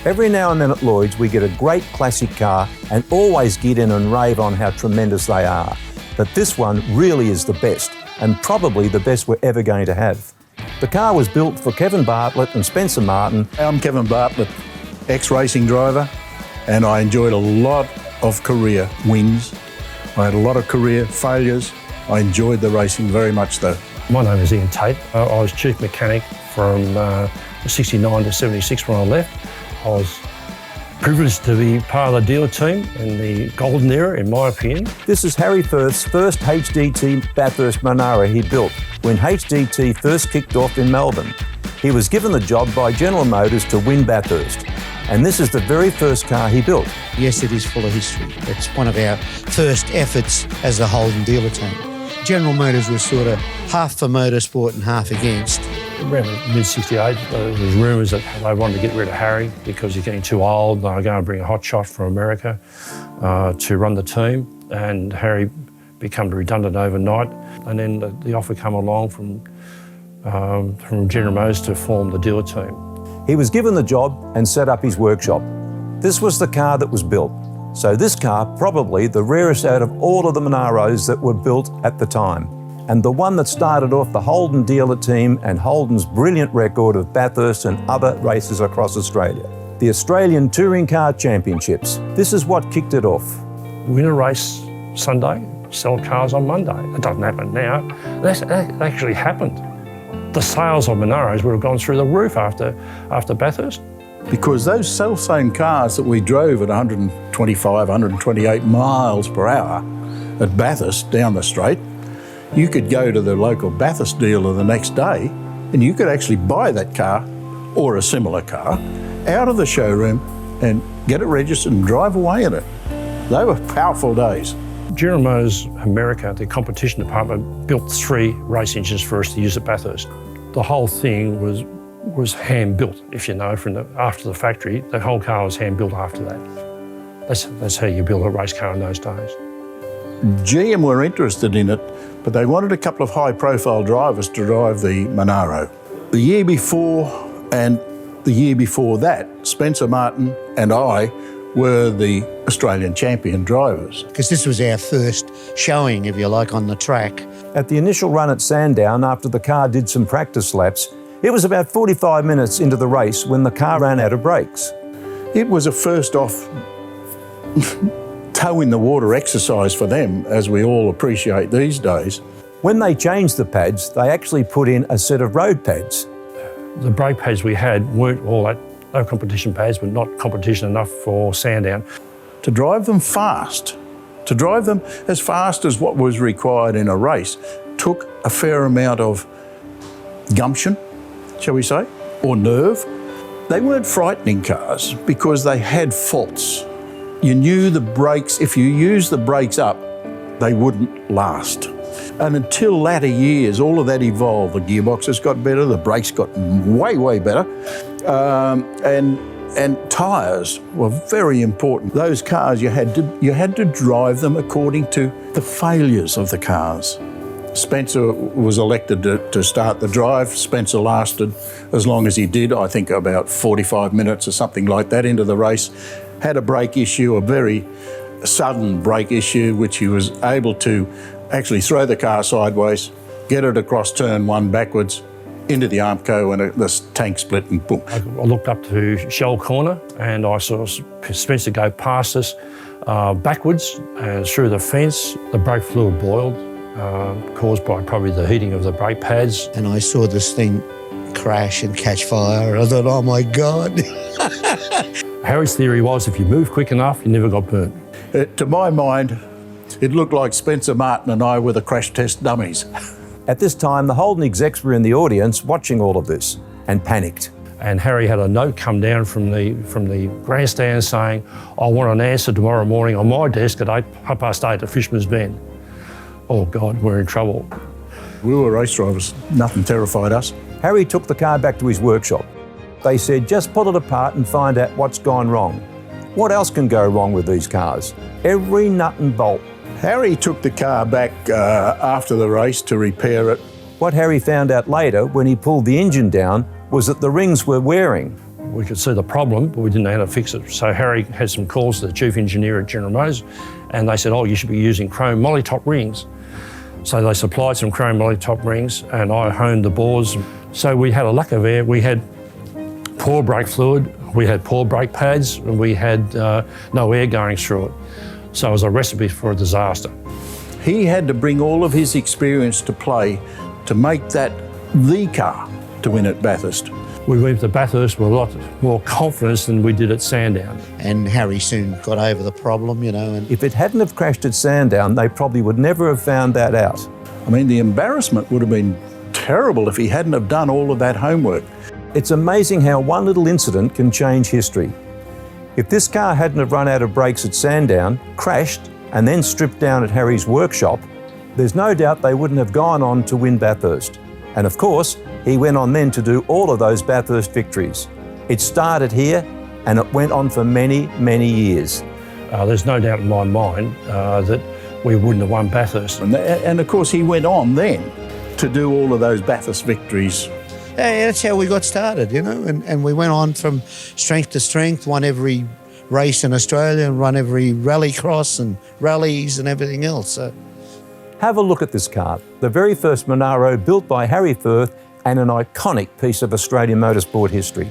Every now and then at Lloyd's we get a great classic car and always get in and rave on how tremendous they are. But this one really is the best, and probably the best we're ever going to have. The car was built for Kevin Bartlett and Spencer Martin. I'm Kevin Bartlett, ex-racing driver, and I enjoyed a lot of career wins. I had a lot of career failures. I enjoyed the racing very much though. My name is Ian Tate. I was chief mechanic from 69 to 76 when I left. I was privileged to be part of the dealer team in the golden era, in my opinion. This is Harry Firth's first HDT Bathurst Monaro he built when HDT first kicked off in Melbourne. He was given the job by General Motors to win Bathurst, and this is the very first car he built. Yes, it is full of history. It's one of our first efforts as the Holden Dealer Team. General Motors was sort of half for motorsport and half against. Around mid-68, there was rumours that they wanted to get rid of Harry because he's getting too old. They were going to bring a hotshot from America to run the team, and Harry became redundant overnight. And then the offer came along from General Motors to form the dealer team. He was given the job and set up his workshop. This was the car that was built. So this car, probably the rarest out of all of the Monaros that were built at the time, and the one that started off the Holden Dealer Team and Holden's brilliant record of Bathurst and other races across Australia. The Australian Touring Car Championships. This is what kicked it off. Win a race Sunday, sell cars on Monday. It doesn't happen now. That actually happened. The sales of Monaros would have gone through the roof after Bathurst. Because those self-same cars that we drove at 125, 128 miles per hour at Bathurst down the straight, you could go to the local Bathurst dealer the next day and you could actually buy that car or a similar car out of the showroom and get it registered and drive away in it. They were powerful days. General Motors America, the competition department, built 3 race engines for us to use at Bathurst. The whole thing was hand-built, if you know, after the factory. The whole car was hand-built after that. That's how you build a race car in those days. GM were interested in it, but they wanted a couple of high-profile drivers to drive the Monaro. The year before and the year before that, Spencer Martin and I were the Australian champion drivers. Because this was our first showing, if you like, on the track. At the initial run at Sandown, after the car did some practice laps, it was about 45 minutes into the race when the car ran out of brakes. It was a first off toe in the water exercise for them, as we all appreciate these days. When they changed the pads, they actually put in a set of road pads. The brake pads we had weren't all that, no competition pads, but not competition enough for Sandown. To drive them fast, to drive them as fast as what was required in a race, took a fair amount of gumption, shall we say, or nerve. They weren't frightening cars because they had faults. You knew the brakes, if you used the brakes up, they wouldn't last. And until latter years, all of that evolved. The gearboxes got better, the brakes got way, way better, and tyres were very important. Those cars, you had to drive them according to the failures of the cars. Spencer was elected to start the drive. Spencer lasted as long as he did, I think about 45 minutes or something like that into the race. Had a brake issue, a very sudden brake issue, which he was able to actually throw the car sideways, get it across turn 1 backwards, into the Armco, and the tank split and boom. I looked up to Shell Corner and I saw Spencer go past us backwards through the fence. The brake fluid boiled, caused by probably the heating of the brake pads. And I saw this thing crash and catch fire, and I thought, oh my God. Harry's theory was if you move quick enough, you never got burnt. To my mind, it looked like Spencer Martin and I were the crash test dummies. At this time, the Holden execs were in the audience watching all of this and panicked. And Harry had a note come down from the grandstand saying, I want an answer tomorrow morning on my desk at 8:30 at Fisherman's Bend. Oh God, we're in trouble. We were race drivers, nothing terrified us. Harry took the car back to his workshop. They said, just pull it apart and find out what's gone wrong. What else can go wrong with these cars? Every nut and bolt. Harry took the car back after the race to repair it. What Harry found out later when he pulled the engine down was that the rings were wearing. We could see the problem, but we didn't know how to fix it. So Harry had some calls to the chief engineer at General Motors, and they said, oh, you should be using chrome molly-top rings. So they supplied some chrome molly-top rings, and I honed the bores. So we had a lack of air. We had poor brake fluid, we had poor brake pads, and we had no air going through it. So it was a recipe for a disaster. He had to bring all of his experience to play to make that the car to win at Bathurst. We went to Bathurst with a lot more confidence than we did at Sandown. And Harry soon got over the problem, you know. And If it hadn't have crashed at Sandown, they probably would never have found that out. I mean, the embarrassment would have been terrible if he hadn't have done all of that homework. It's amazing how one little incident can change history. If this car hadn't have run out of brakes at Sandown, crashed, and then stripped down at Harry's workshop, there's no doubt they wouldn't have gone on to win Bathurst. And of course, he went on then to do all of those Bathurst victories. It started here, and it went on for many, many years. There's no doubt in my mind that we wouldn't have won Bathurst. And of course, he went on then to do all of those Bathurst victories. yeah, that's how we got started, you know. And we went on from strength to strength, won every race in Australia and run every rallycross and rallies and everything else. So. Have a look at this car, the very first Monaro built by Harry Firth and an iconic piece of Australian motorsport history.